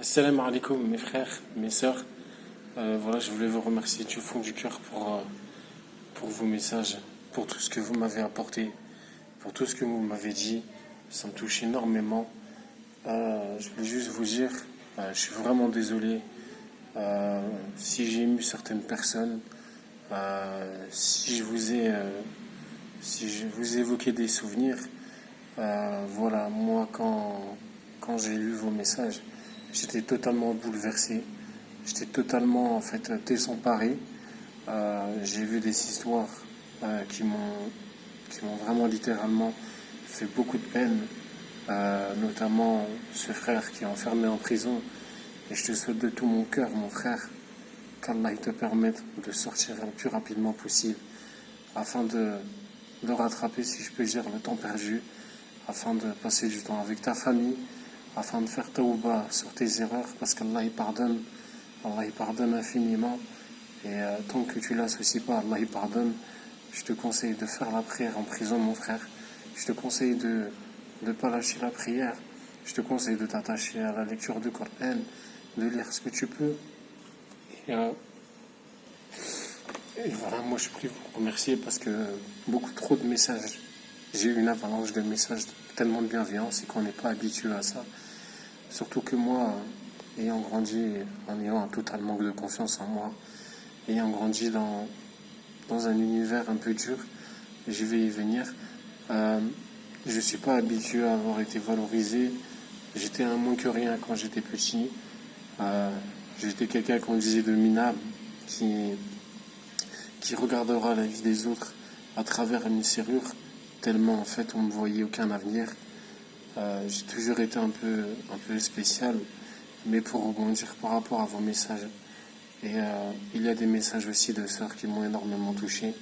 Assalamu alaikum mes frères, mes sœurs. Voilà, je voulais vous remercier du fond du cœur pour vos messages, pour tout ce que vous m'avez apporté, pour tout ce que vous m'avez dit. Ça me touche énormément. Je voulais juste vous dire, je suis vraiment désolé si j'ai ému certaines personnes, si je vous ai évoqué des souvenirs. Voilà, moi quand j'ai lu vos messages, j'étais totalement bouleversé. J'étais totalement en fait désemparé. J'ai vu des histoires qui m'ont vraiment littéralement fait beaucoup de peine, notamment ce frère qui est enfermé en prison. Et je te souhaite de tout mon cœur, mon frère, qu'Allah te permette de sortir le plus rapidement possible, afin de rattraper, si je peux dire, le temps perdu, afin de passer du temps avec ta famille, afin de faire tawba sur tes erreurs, parce qu'Allah il pardonne infiniment. Et tant que tu l'associes pas, Allah il pardonne. Je te conseille de faire la prière en prison, mon frère. Je te conseille de ne pas lâcher la prière. Je te conseille de t'attacher à la lecture du Coran, de lire ce que tu peux. Et, euh, et voilà, moi je prie vous remercier parce que beaucoup trop de messages. J'ai eu une avalanche de messages, tellement de bienveillance et qu'on n'est pas habitué à ça. Surtout que moi, ayant grandi en ayant un total manque de confiance en moi, ayant grandi dans un univers un peu dur, je vais y venir. Je ne suis pas habitué à avoir été valorisé. J'étais un moins que rien quand j'étais petit. J'étais quelqu'un qu'on disait de minable, qui regardera la vie des autres à travers une serrure, tellement en fait on ne me voyait aucun avenir. J'ai toujours été un peu spécial, mais pour rebondir par rapport à vos messages, et il y a des messages aussi de sœurs qui m'ont énormément touché,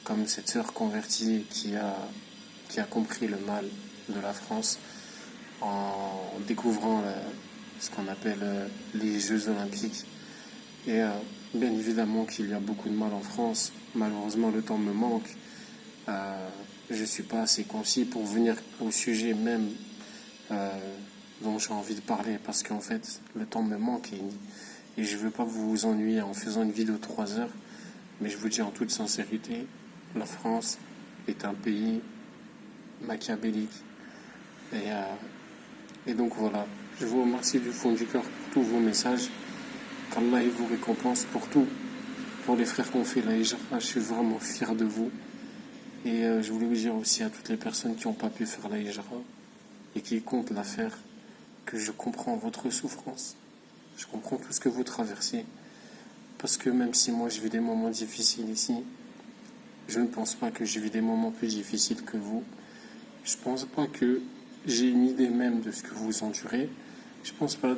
comme cette sœur convertie qui a compris le mal de la France en découvrant ce qu'on appelle les Jeux Olympiques. Et bien évidemment qu'il y a beaucoup de mal en France. Malheureusement, le temps me manque. Je ne suis pas assez concis pour venir au sujet même dont j'ai envie de parler, parce qu'en fait, le temps me manque et je ne veux pas vous ennuyer en faisant une vidéo de 3 heures. Mais je vous dis en toute sincérité, la France est un pays machiavélique. Et donc voilà, je vous remercie du fond du cœur pour tous vos messages. Qu'Allah vous récompense pour tout. Pour les frères qu'on fait la hijra, je suis vraiment fier de vous. Et je voulais vous dire aussi à toutes les personnes qui n'ont pas pu faire la hijra et qui comptent la faire, que je comprends votre souffrance. Je comprends tout ce que vous traversez. Parce que même si moi je vis des moments difficiles ici, je ne pense pas que je vis des moments plus difficiles que vous. Je ne pense pas que j'ai une idée même de ce que vous endurez. Je ne pense pas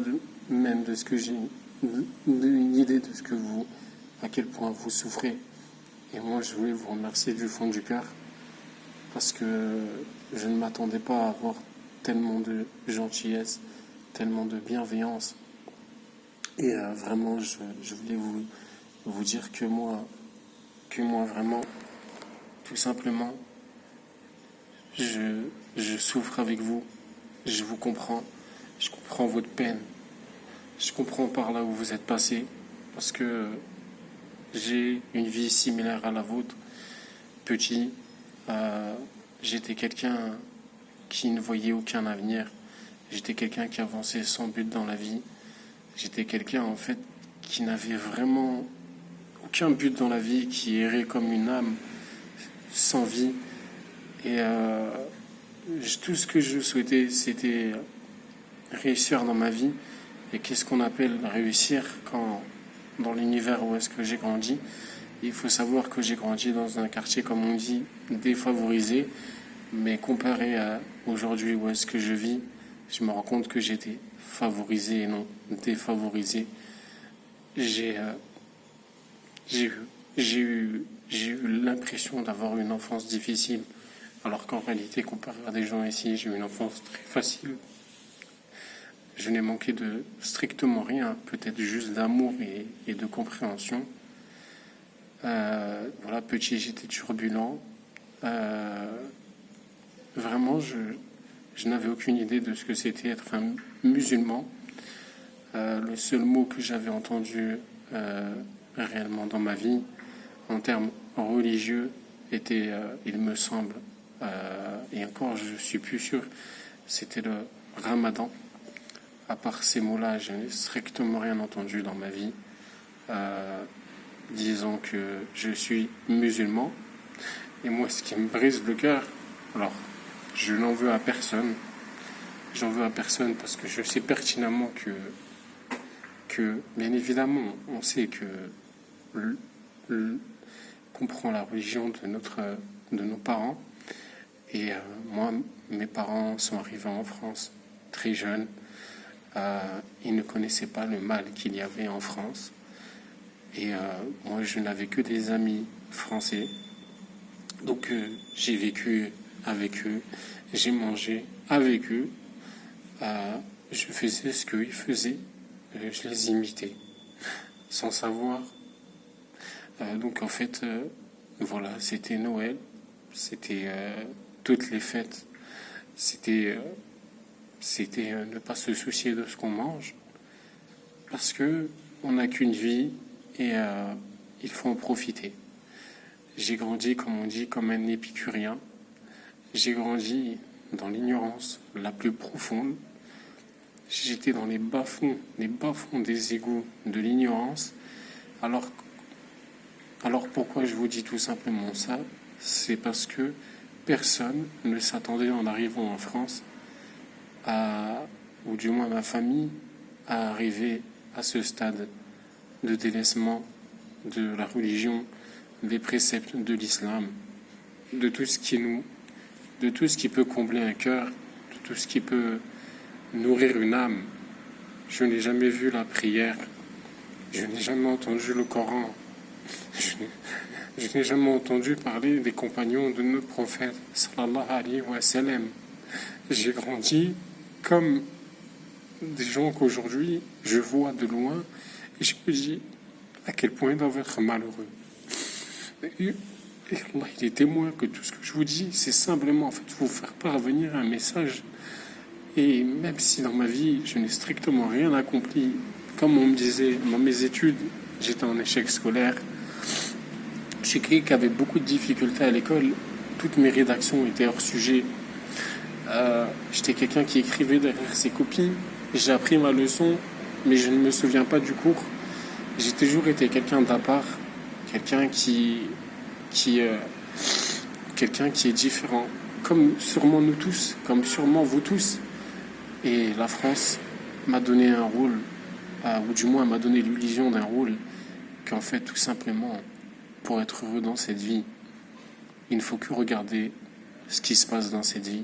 même de ce que j'ai une idée de ce que vous, à quel point vous souffrez. Et moi, je voulais vous remercier du fond du cœur parce que je ne m'attendais pas à avoir tellement de gentillesse, tellement de bienveillance. Et vraiment, je voulais vous dire que moi vraiment, tout simplement, je souffre avec vous. Je vous comprends. Je comprends votre peine. Je comprends par là où vous êtes passé. Parce que j'ai une vie similaire à la vôtre. Petit, j'étais quelqu'un qui ne voyait aucun avenir. J'étais quelqu'un qui avançait sans but dans la vie. J'étais quelqu'un, en fait, qui n'avait vraiment aucun but dans la vie, qui errait comme une âme sans vie. Et tout ce que je souhaitais, c'était réussir dans ma vie. Et qu'est-ce qu'on appelle réussir dans l'univers où est-ce que j'ai grandi? Il faut savoir que j'ai grandi dans un quartier, comme on dit, défavorisé. Mais comparé à aujourd'hui où est-ce que je vis, je me rends compte que j'étais favorisé et non défavorisé. J'ai eu l'impression d'avoir une enfance difficile, alors qu'en réalité, comparé à des gens ici, j'ai eu une enfance très facile. Je n'ai manqué de strictement rien, peut-être juste d'amour et de compréhension. Voilà, petit, j'étais turbulent. Vraiment, je n'avais aucune idée de ce que c'était être un musulman. Le seul mot que j'avais entendu réellement dans ma vie, en termes religieux, était, il me semble, et encore je suis plus sûr, c'était le Ramadan. À part ces mots-là, je n'ai strictement rien entendu dans ma vie. Disons que je suis musulman. Et moi, ce qui me brise le cœur, alors, je n'en veux à personne. J'en veux à personne parce que je sais pertinemment que bien évidemment, on sait que qu'on prend la religion de nos parents. Et moi, mes parents sont arrivés en France très jeunes. Ils ne connaissaient pas le mal qu'il y avait en France. Et moi, je n'avais que des amis français. Donc, j'ai vécu avec eux, j'ai mangé avec eux. Je faisais ce qu'ils faisaient, je les imitais, sans savoir. Donc, en fait, voilà, c'était Noël, c'était toutes les fêtes, c'était ne pas se soucier de ce qu'on mange, parce que on n'a qu'une vie et il faut en profiter. J'ai grandi, comme on dit, comme un épicurien. J'ai grandi dans l'ignorance la plus profonde. J'étais dans les bas-fonds des égouts de l'ignorance. Alors pourquoi je vous dis tout simplement ça? C'est parce que personne ne s'attendait en arrivant en France ou du moins ma famille, à arriver à ce stade de délaissement de la religion, des préceptes de l'islam, de tout ce qui peut combler un cœur, de tout ce qui peut nourrir une âme. Je n'ai jamais vu la prière, je n'ai jamais entendu le Coran, je n'ai jamais entendu parler des compagnons de notre prophète, sallallahu alayhi wa sallam. J'ai grandi comme des gens qu'aujourd'hui je vois de loin et je me dis à quel point ils doivent être malheureux. Et Allah, il est témoin que tout ce que je vous dis, c'est simplement en fait vous faire parvenir un message. Et même si dans ma vie, je n'ai strictement rien accompli, comme on me disait dans mes études, j'étais en échec scolaire. Je suis quelqu'un qui avait beaucoup de difficultés à l'école. Toutes mes rédactions étaient hors sujet. J'étais quelqu'un qui écrivait derrière ses copies. J'ai appris ma leçon, mais je ne me souviens pas du cours. J'ai toujours été quelqu'un d'à part, quelqu'un qui est différent, comme sûrement nous tous, comme sûrement vous tous. Et la France m'a donné un rôle, ou du moins m'a donné l'illusion d'un rôle, qu'en fait, tout simplement, pour être heureux dans cette vie, il ne faut que regarder ce qui se passe dans cette vie.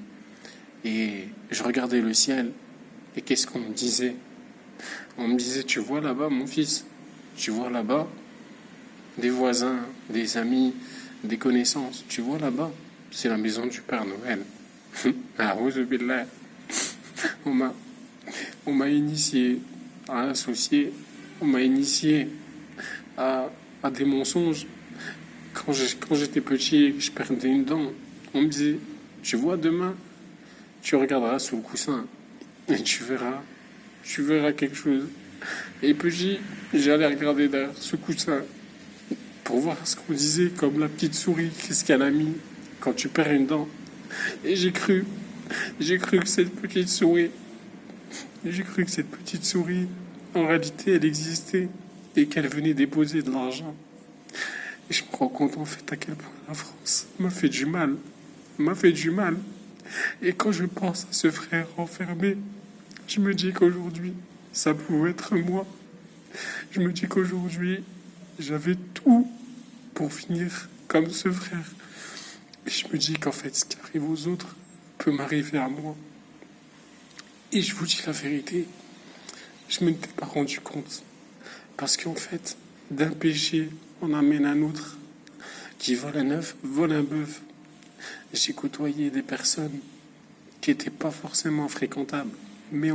Et je regardais le ciel, et qu'est-ce qu'on me disait? On me disait, tu vois là-bas, mon fils, tu vois là-bas, des voisins, des amis, des connaissances, tu vois là-bas, c'est la maison du Père Noël. On m'a initié à associer, on m'a initié à des mensonges. Quand j'étais petit, je perdais une dent. On me disait, tu vois demain, tu regarderas sous le coussin et tu verras quelque chose. Et petit, j'allais regarder derrière ce coussin pour voir ce qu'on disait, comme la petite souris, qu'est-ce qu'elle a mis quand tu perds une dent. Et j'ai cru que cette petite souris, en réalité, elle existait et qu'elle venait déposer de l'argent. Et je me rends compte en fait à quel point la France m'a fait du mal. Et quand je pense à ce frère enfermé, je me dis qu'aujourd'hui, ça pouvait être moi. Je me dis qu'aujourd'hui, j'avais tout pour finir comme ce frère. Et je me dis qu'en fait, ce qui arrive aux autres peut m'arriver à moi. Et je vous dis la vérité, je ne m'étais pas rendu compte. Parce qu'en fait, d'un péché, on amène un autre. Qui vole un œuf, vole un bœuf. J'ai côtoyé des personnes qui n'étaient pas forcément fréquentables. Mais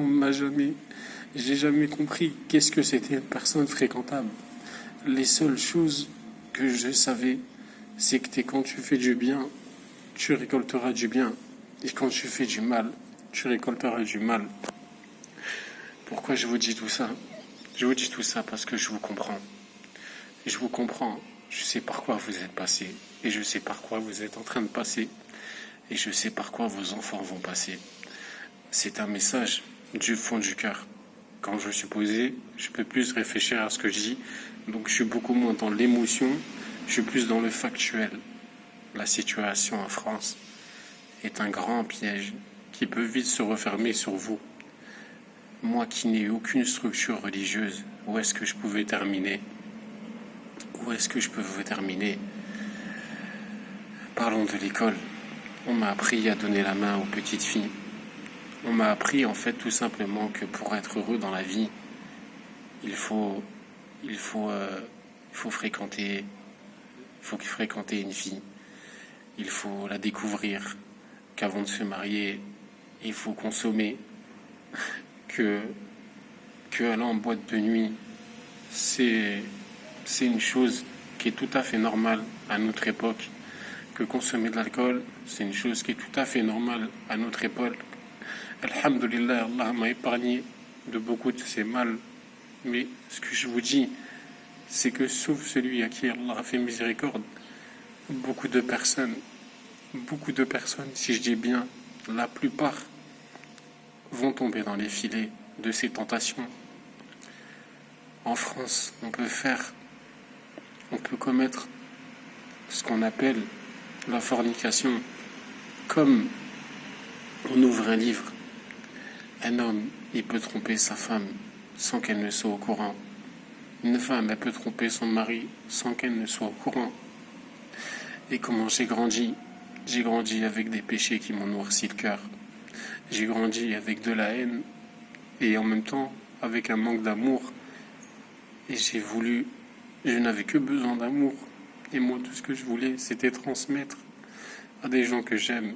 j'ai jamais compris qu'est-ce que c'était une personne fréquentable. Les seules choses que je savais, c'est que quand tu fais du bien, tu récolteras du bien. Et quand tu fais du mal, tu récolteras du mal. Pourquoi je vous dis tout ça? Je vous dis tout ça parce que je vous comprends. Je vous comprends. Je sais par quoi vous êtes passé. Et je sais par quoi vous êtes en train de passer. Et je sais par quoi vos enfants vont passer. C'est un message du fond du cœur. Quand je suis posé, je peux plus réfléchir à ce que je dis. Donc je suis beaucoup moins dans l'émotion. Je suis plus dans le factuel. La situation en France est un grand piège qui peut vite se refermer sur vous. Moi qui n'ai eu aucune structure religieuse, où est-ce que je pouvais terminer? Où est-ce que je pouvais terminer? Parlons de l'école. On m'a appris à donner la main aux petites filles. On m'a appris en fait tout simplement que pour être heureux dans la vie, il faut fréquenter une fille. Il faut la découvrir. Qu'avant de se marier, il faut consommer. Que aller en boîte de nuit, c'est une chose qui est tout à fait normale à notre époque. Que consommer de l'alcool, c'est une chose qui est tout à fait normale à notre époque. Alhamdulillah, Allah m'a épargné de beaucoup de ces mal. Mais ce que je vous dis, c'est que sauf celui à qui Allah a fait miséricorde, beaucoup de personnes, si je dis bien, la plupart, vont tomber dans les filets de ces tentations. En France, on peut commettre ce qu'on appelle la fornication. Comme on ouvre un livre, un homme, il peut tromper sa femme sans qu'elle ne soit au courant. Une femme, elle peut tromper son mari sans qu'elle ne soit au courant. Et comment j'ai grandi? J'ai grandi avec des péchés qui m'ont noirci le cœur. J'ai grandi avec de la haine et en même temps avec un manque d'amour. Et je n'avais que besoin d'amour. Et moi, tout ce que je voulais, c'était transmettre à des gens que j'aime.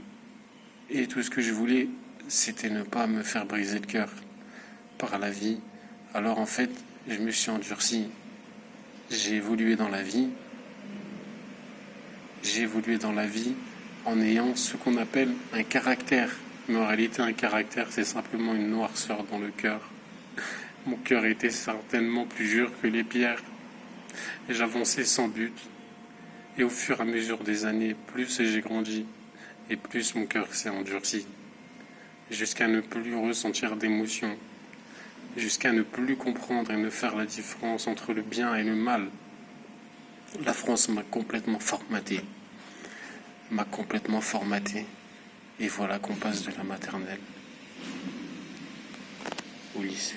Et tout ce que je voulais, c'était ne pas me faire briser le cœur par la vie. Alors en fait, je me suis endurci. J'ai évolué dans la vie. En ayant ce qu'on appelle un caractère. Mais en réalité, un caractère, c'est simplement une noirceur dans le cœur. Mon cœur était certainement plus dur que les pierres. Et j'avançais sans but. Et au fur et à mesure des années, plus j'ai grandi, et plus mon cœur s'est endurci. Jusqu'à ne plus ressentir d'émotion. Jusqu'à ne plus comprendre et ne faire la différence entre le bien et le mal. La France m'a complètement formaté. Et voilà qu'on passe de la maternelle au lycée.